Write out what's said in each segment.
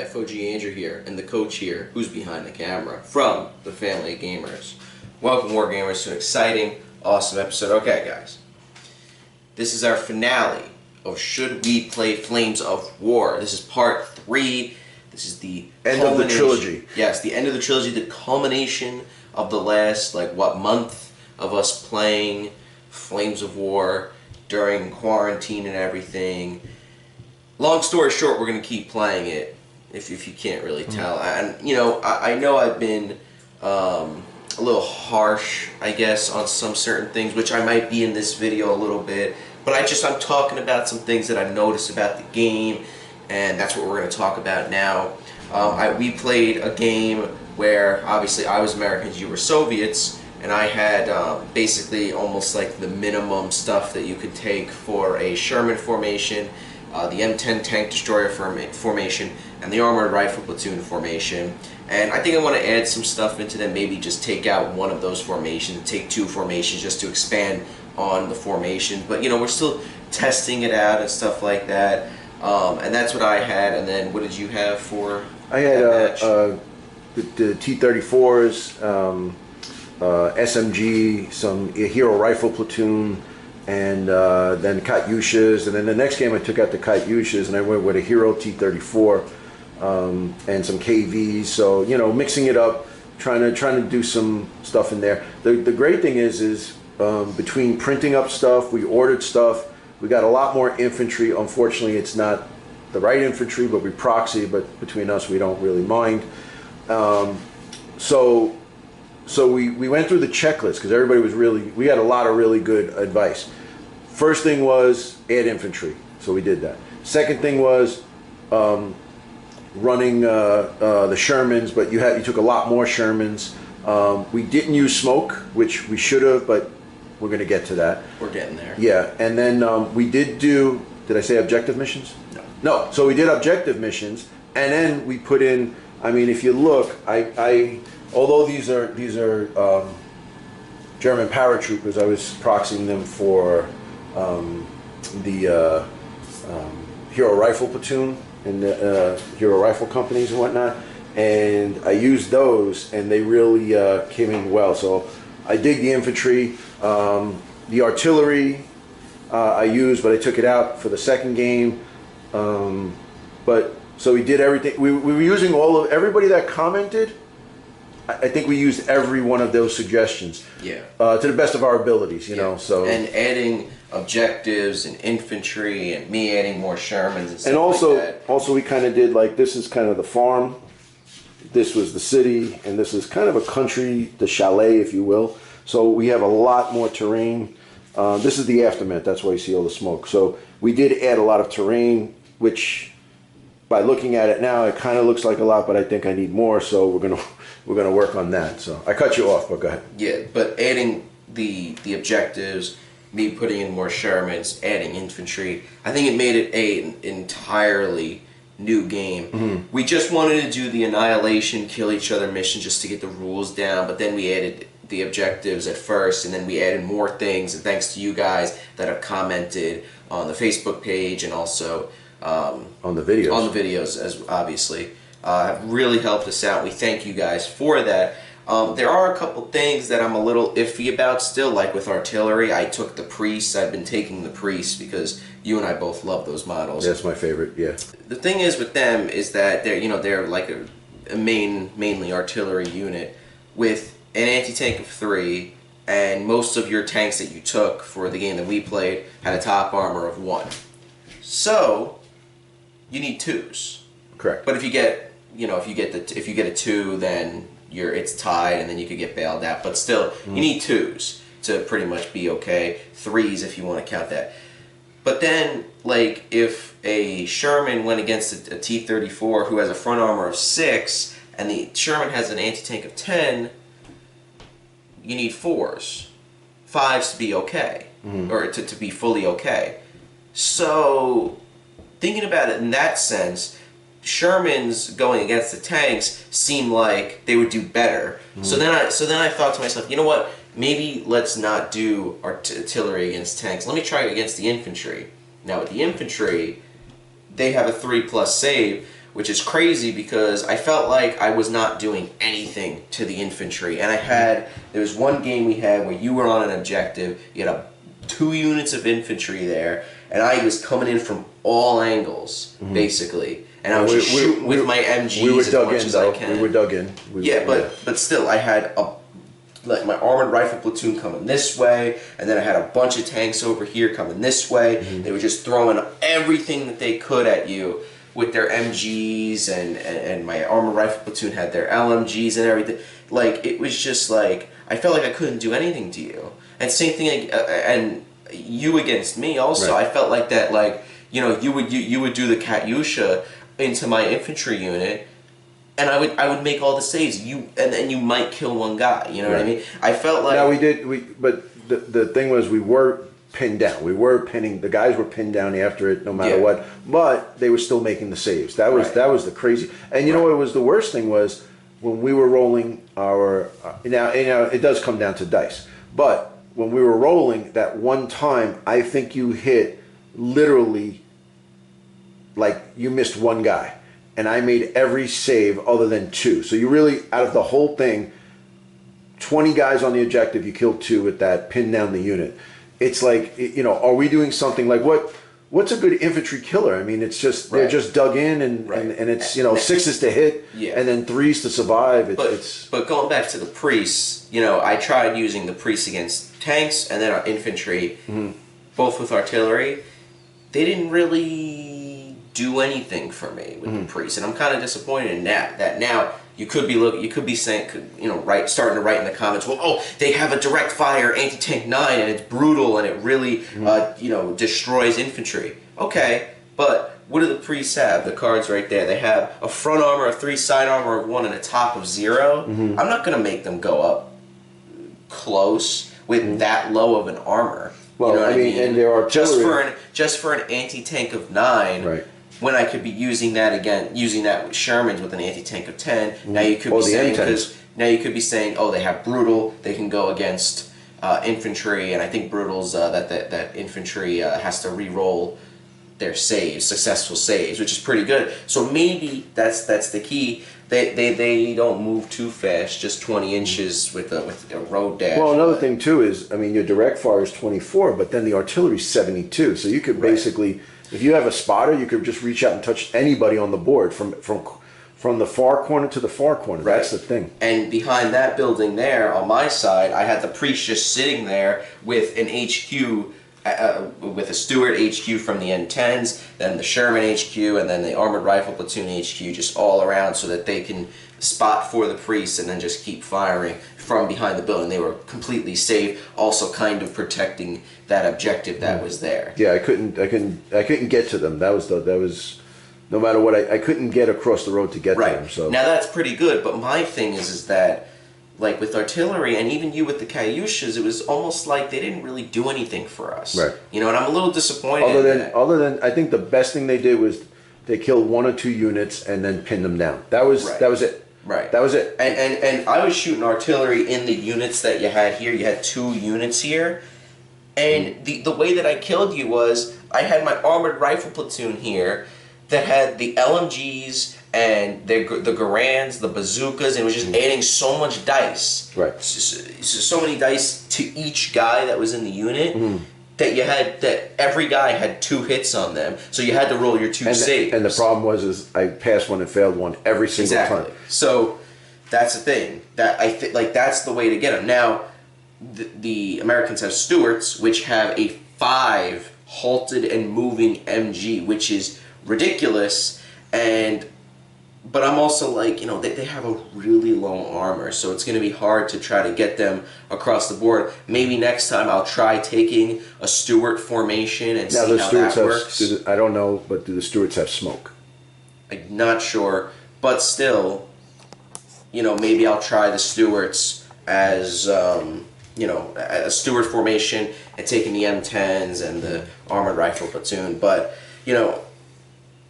FOG Andrew here, and the coach here, who's behind the camera, from the Family of Gamers. Welcome, War Gamers, to an exciting, awesome episode. Okay, guys. This is our finale of Should We Play Flames of War. This is part 3. This is the end of the trilogy. Yes, the end of the trilogy, the culmination of the last, month of us playing Flames of War during quarantine and everything. Long story short, we're going to keep playing it, if you can't really tell. And, I know I've been a little harsh, I guess, on some certain things, which I might be in this video a little bit. But I'm talking about some things that I've noticed about the game, and that's what we're going to talk about now. We played a game where, obviously, I was Americans, you were Soviets, and I had basically almost like the minimum stuff that you could take for a Sherman formation, the M10 tank destroyer formation, and the armored rifle platoon formation. And I think I want to add some stuff into them, maybe just take out one of those formations, take 2 formations just to expand on the formation. But we're still testing it out and stuff like that. And that's what I had. And then what did you have for? I had the T-34s, SMG, some Hero rifle platoon, and then Katyushas. And then the next game I took out the Katyushas and I went with a Hero T-34 and some KVs. So mixing it up, trying to do some stuff in there. The great thing is between printing up stuff, we ordered stuff. We got a lot more infantry. Unfortunately, it's not the right infantry, but we proxy. But between us, we don't really mind. So we went through the checklist because everybody was we got a lot of really good advice. First thing was add infantry, so we did that. Second thing was running the Shermans, but you took a lot more Shermans. We didn't use smoke, which we should have, but we're going to get to that. We're getting there. Yeah, and then we did do. Did I say objective missions? No. No. So we did objective missions, and then we put in. I mean, if you look, although these are German paratroopers, I was proxying them for the Hero rifle platoon and the Hero rifle companies and whatnot, and I used those, and they really came in well. So I dig the infantry, the artillery I used, but I took it out for the second game. But so we did everything. We were using everybody that commented. I think we used every one of those suggestions. Yeah. To the best of our abilities, you know. So and adding objectives and infantry, and me adding more Shermans and stuff and also, like that. Also we kind of did this is kind of the farm. This was the city, and this is kind of a country, the chalet, if you will. So we have a lot more terrain. This is the aftermath. That's why you see all the smoke. So we did add a lot of terrain, which, by looking at it now, it kind of looks like a lot, but I think I need more. So we're gonna work on that. So I cut you off, but go ahead. Yeah, but adding the objectives, me putting in more Shermans, adding infantry, I think it made it an entirely new game. Mm-hmm. We just wanted to do the annihilation, kill each other mission just to get the rules down, but then we added the objectives at first, and then we added more things, and thanks to you guys that have commented on the Facebook page and also on the videos as obviously have really helped us out. We thank you guys for that. There are a couple things that I'm a little iffy about still, like with artillery. I took the priests. I've been taking the priests because you and I both love those models. That's my favorite. Yeah. The thing is with them is that they're like a mainly artillery unit with an anti-tank of 3, and most of your tanks that you took for the game that we played had a top armor of 1. So you need 2s. Correct. But if you get a 2, then it's tied, and then you could get bailed out. But still, you need 2s to pretty much be okay. 3s if you want to count that. But then, if a Sherman went against a T-34 who has a front armor of 6, and the Sherman has an anti-tank of 10, you need 4s. 5s to be okay, or to be fully okay. So, thinking about it in that sense, Shermans going against the tanks seem like they would do better. So then I thought to myself, you know what? Maybe let's not do artillery against tanks. Let me try it against the infantry. Now with the infantry, they have a 3+ save, which is crazy because I felt like I was not doing anything to the infantry. And there was one game we had where you were on an objective, you had 2 units of infantry there, and I was coming in from all angles, basically. And I was just shooting with my MGs as much as I can. We were dug in. But still, I had like my armored rifle platoon coming this way, and then I had a bunch of tanks over here coming this way. They were just throwing everything that they could at you with their MGs, and my armored rifle platoon had their LMGs and everything. Like, it was just like, I felt like I couldn't do anything to you. And same thing, and you against me also. Right. I felt like that, like, you know, you would do the Katyusha into my infantry unit, and I would make all the saves. And then you might kill one guy. You know what I mean? I felt like but the thing was, we were pinned down. The guys were pinned down after it, no matter what. But they were still making the saves. That was the crazy. And you know what was the worst thing was when we were rolling our. Now it does come down to dice, but when we were rolling that one time, I think you hit literally. Like, you missed one guy, and I made every save other than 2. So you really, out of the whole thing, 20 guys on the objective, you killed 2 with that, pinned down the unit. It's like, you know, are we doing something like what's a good infantry killer? I mean, it's just they're just dug in, and it's, you know, 6s to hit, and then 3s to survive. But going back to the priests, you know, I tried using the priests against tanks and then our infantry, both with artillery. They didn't really do anything for me with the priests, and I'm kind of disappointed in that. Now you could be saying, you know, starting to write in the comments, well, oh, they have a direct fire anti-tank 9 and it's brutal and it really you know, destroys infantry. Okay, but what do the priests have? The cards right there. They have a front armor of 3, side armor of 1, and a top of 0. I'm not going to make them go up close with that low of an armor. Well, you know what I mean? And there are just for an anti-tank of 9. Right. When I could be using that with Shermans with an anti-tank of 10. Now you could be saying, oh, they have brutal, they can go against infantry, and I think brutal's that infantry has to re-roll their saves, successful saves, which is pretty good. So maybe that's the key. They don't move too fast, just 20 inches with a road dash. Well, another thing too is, I mean, your direct fire is 24, but then the artillery is 72. So you could basically, if you have a spotter, you could just reach out and touch anybody on the board from the far corner to the far corner. Right. That's the thing. And behind that building there, on my side, I had the priest just sitting there with an HQ. With a Stuart HQ from the N10s, then the Sherman HQ, and then the Armored Rifle Platoon HQ, just all around so that they can spot for the priests and then just keep firing from behind the building. They were completely safe, also kind of protecting that objective that was there. Yeah, I couldn't get to them. That was no matter what, I couldn't get across the road to get to them. So now that's pretty good, but my thing is that, like with artillery, and even you with the Katyushas, it was almost like they didn't really do anything for us. Right. You know, and I'm a little disappointed. Other than, I think the best thing they did was they killed 1 or 2 units and then pinned them down. That was it. Right. That was it. And I was shooting artillery in the units that you had here. You had 2 units here. And the way that I killed you was I had my armored rifle platoon here that had the LMGs and the Garans, the bazookas, and it was just adding so much dice. Right. So many dice to each guy that was in the unit that every guy had 2 hits on them. So you had to roll your 2 saves. And the problem was I passed one and failed one every single time. So that's the thing. That I like that's the way to get them. Now, the Americans have Stuarts, which have a 5 halted and moving MG, which is ridiculous. But I'm also like, you know, they have a really low armor, so it's going to be hard to try to get them across the board. Maybe next time I'll try taking a Stuart formation and see how that works. I don't know, but do the Stuarts have smoke? I'm not sure, but still, you know, maybe I'll try the Stuarts as, you know, a Stuart formation and taking the M10s and the armored rifle platoon. But, you know,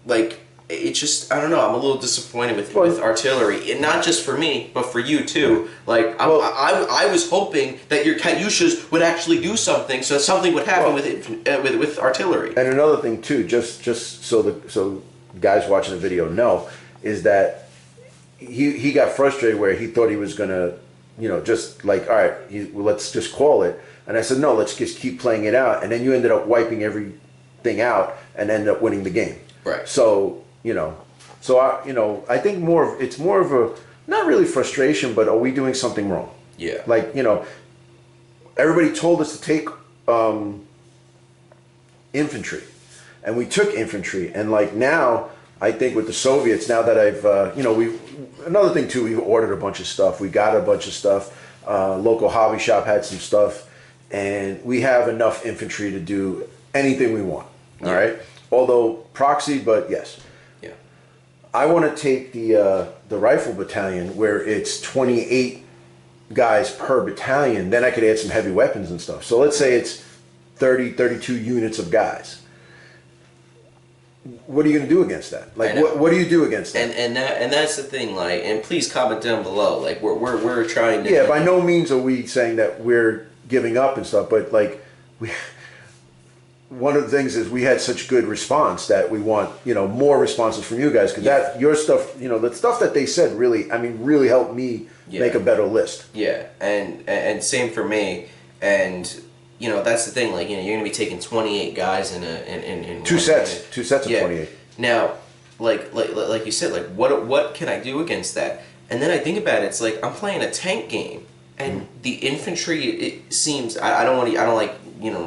like, it's just, I don't know, I'm a little disappointed with artillery. And not just for me, but for you too. Like, I was hoping that your Katyushas would actually do something, so something would happen with artillery. And another thing too, just so guys watching the video know, is that he got frustrated where he thought he was gonna, just like, all right, let's just call it. And I said, no, let's just keep playing it out. And then you ended up wiping everything out and ended up winning the game. Right. So, I think it's more of a, not really frustration, but are we doing something wrong? Yeah. Like, everybody told us to take infantry, and we took infantry. And like now, I think with the Soviets, now that I've, another thing too, we've ordered a bunch of stuff. We got a bunch of stuff. Local hobby shop had some stuff, and we have enough infantry to do anything we want. All right. Although proxy, but yes. Yeah. I want to take the rifle battalion where it's 28 guys per battalion. Then I could add some heavy weapons and stuff. So let's say it's 30, 32 units of guys. What are you going to do against that? Like, what do you do against that? And that's the thing. Like, and please comment down below. Like, we're trying to. Yeah, by no means are we saying that we're giving up and stuff, but like one of the things is we had such good response that we want, more responses from you guys, because that your stuff, the stuff that they said really helped me make a better list. Yeah, and same for me. And that's the thing. Like, you're going to be taking 28 guys in two sets of 28. Now, like you said, like what can I do against that? And then I think about it. It's like I'm playing a tank game, and the infantry. It seems I don't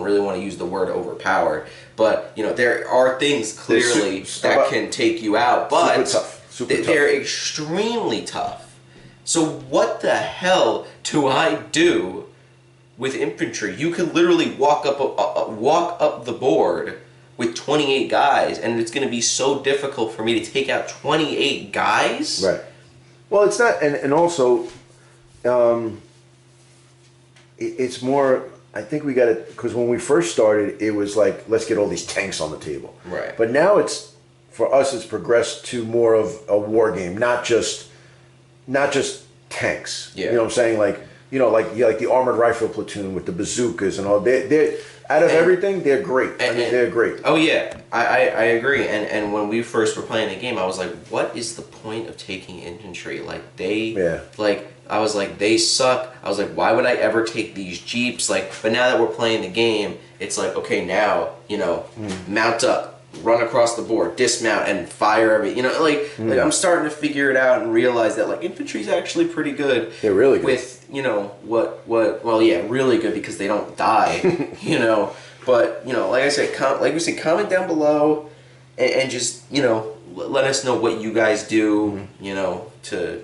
really want to use the word overpowered, but there are things clearly that can take you out, but super tough. They're extremely tough. So what the hell do I do with infantry? You can literally walk up the board with 28 guys, and it's going to be so difficult for me to take out 28 guys. Right. Well, it's not, and also, it's more. I think we got it because when we first started, it was like, let's get all these tanks on the table. Right. But now for us, it's progressed to more of a war game, not just tanks. Yeah. You know what I'm saying? Like, like the armored rifle platoon with the bazookas and all. They're out of everything, they're great. They're great. Oh yeah, I agree. And when we first were playing the game, I was like, what is the point of taking infantry? Like I was like, they suck. I was like, why would I ever take these jeeps? Like, but now that we're playing the game, it's like, okay, now, mount up, run across the board, dismount, and fire every, like I'm starting to figure it out and realize that, like, infantry's actually pretty good. They're really good. With, really good because they don't die, But, like I said, comment down below and just, let us know what you guys do, to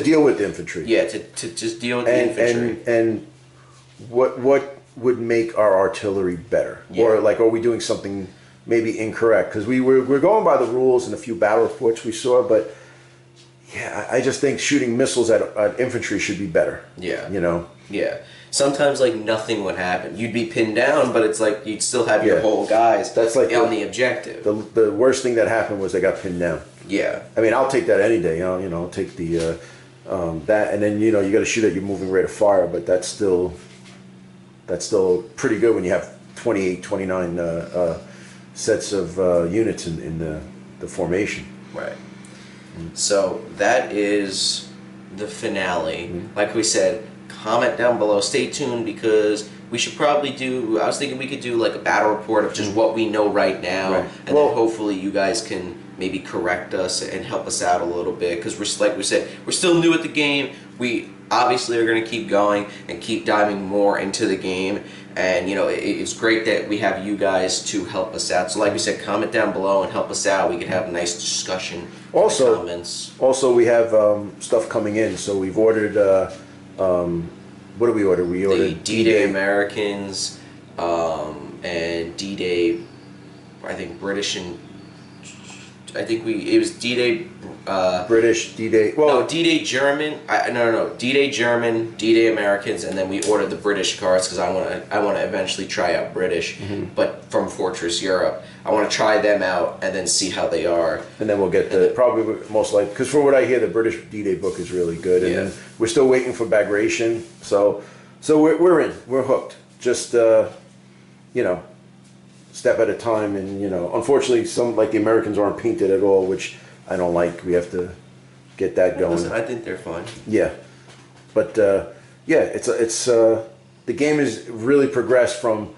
deal with the infantry. Yeah, to just deal with the infantry. And what would make our artillery better? Yeah. Or like, are we doing something maybe incorrect? Because we're going by the rules and a few battle reports we saw, but yeah, I just think shooting missiles at infantry should be better. Yeah. Yeah. Sometimes, like, nothing would happen. You'd be pinned down, but it's like you'd still have your whole guys That's like on the objective. The worst thing that happened was they got pinned down. Yeah. I mean, I'll take that any day. I'll take the that, and then you got to shoot at your moving rate of fire, but that's still pretty good when you have 28, 29 sets of units in the formation. Right. So that is the finale. Like we said, comment down below. Stay tuned because we should probably I was thinking we could do like a battle report of just what we know right now. Right. And then hopefully you guys can maybe correct us and help us out a little bit because like we said, we're still new at the game. We obviously are going to keep going and keep diving more into the game. And, it's great that we have you guys to help us out. So like we said, comment down below and help us out. We could have a nice discussion in the comments. Also, we have stuff coming in. So we've ordered, what did we order? We ordered the D-Day Americans and D-Day, I think British and... it was D-Day... British, D-Day... Well, no, D-Day German... No. D-Day German, D-Day Americans, and then we ordered the British cards because I want to eventually try out British, but from Fortress Europe. I want to try them out and then see how they are. And then we'll get probably most likely... Because for what I hear, the British D-Day book is really good. And then we're still waiting for Bagration. So we're in. We're hooked. Just, step at a time, and you know, unfortunately, some like the Americans aren't painted at all, which I don't like. We have to get that going. Listen, I think they're fine. Yeah, but yeah, it's the game has really progressed from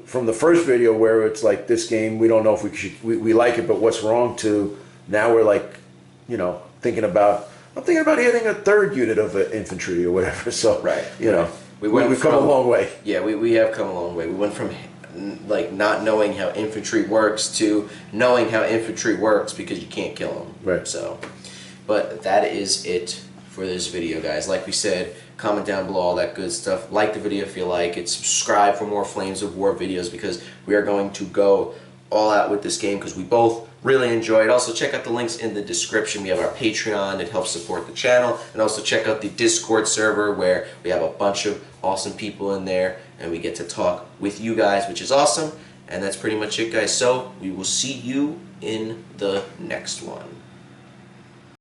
the first video where it's like this game we don't know if we like it, but what's wrong, to now we're like, you know, I'm thinking about adding a third unit of infantry or whatever. So Right. you know, We've come a long way. Yeah, we have come a long way. We went from like not knowing how infantry works to knowing how infantry works because you can't kill them. Right. So, but that is it for this video, guys. Like we said, comment down below all that good stuff. Like the video if you like it. Subscribe for more Flames of War videos because we are going to go all out with this game because we both really enjoy it. Also, check out the links in the description. We have our Patreon. It helps support the channel. And also check out the Discord server where we have a bunch of awesome people in there and we get to talk with you guys, which is awesome. And that's pretty much it, guys. So we will see you in the next one.